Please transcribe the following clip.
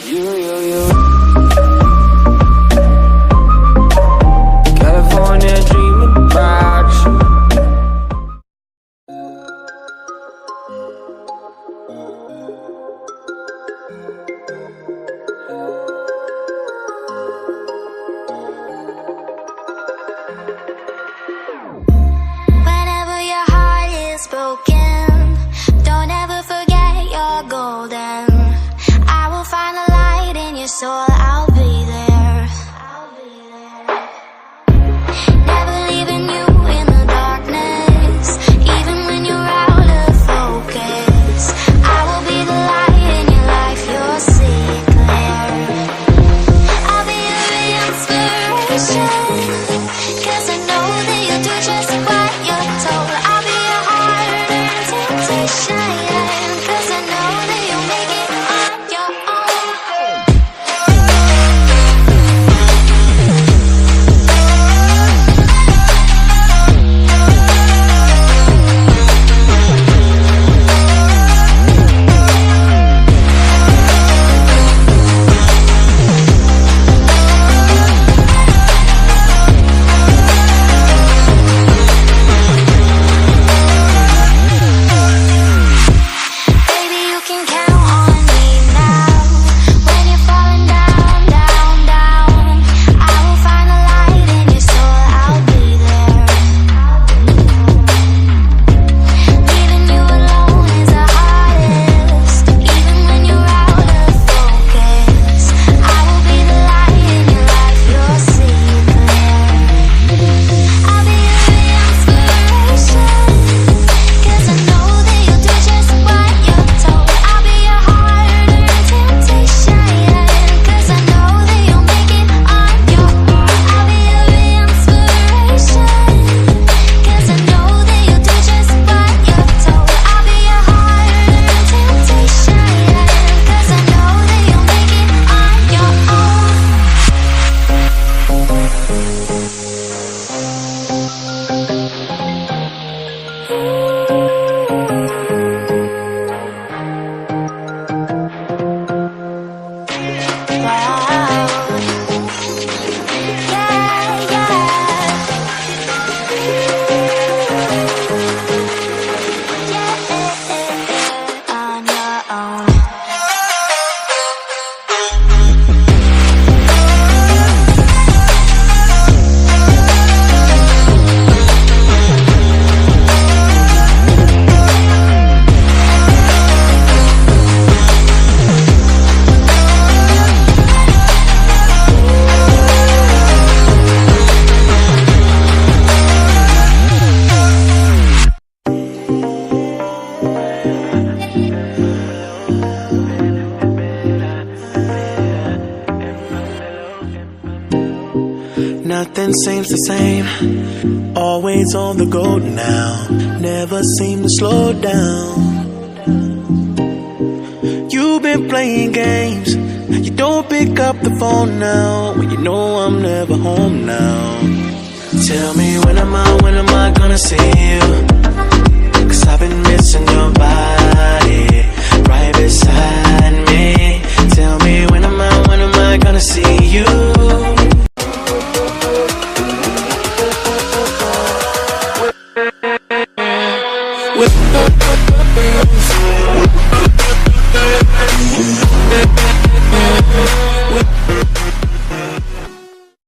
You. California dreaming about you. Whenever your heart is broken, don't ever forget you're golden. I will find a light in your soul, I'll be there. Never leaving you in the darkness, even when you're out of focus. I will be the light in your life, you'll see it clear. I'll be your inspiration, 'cause I know that you'll do just what you're told. I'll be your heart and temptation, 'cause I know that you'll make it on your own. Baby, you can count on me now. When you're falling down, down, down, I will find a light in your soul, I'll be there. Leaving you alone is the hardest, even when you're out of focus. I will be the light in your life, you'll see it clear. I'll be your inspiration, 'cause I know that you'll do just what you're told. I'll be your heart and temptation, 'cause I know that you'll make it on your own. I'll be your inspiration, 'cause I know that you'll do just what you're told. I'll be your heart and temptation, 'cause I know that you'll make it on your own. Wow. Yeah, on your own. Nothing seems the same, always on the go now, never seem to slow down. You've been playing games, you don't pick up the phone now, when you know I'm never home now. Tell me when am I gonna see you? 'Cause I've been missing your body right beside me.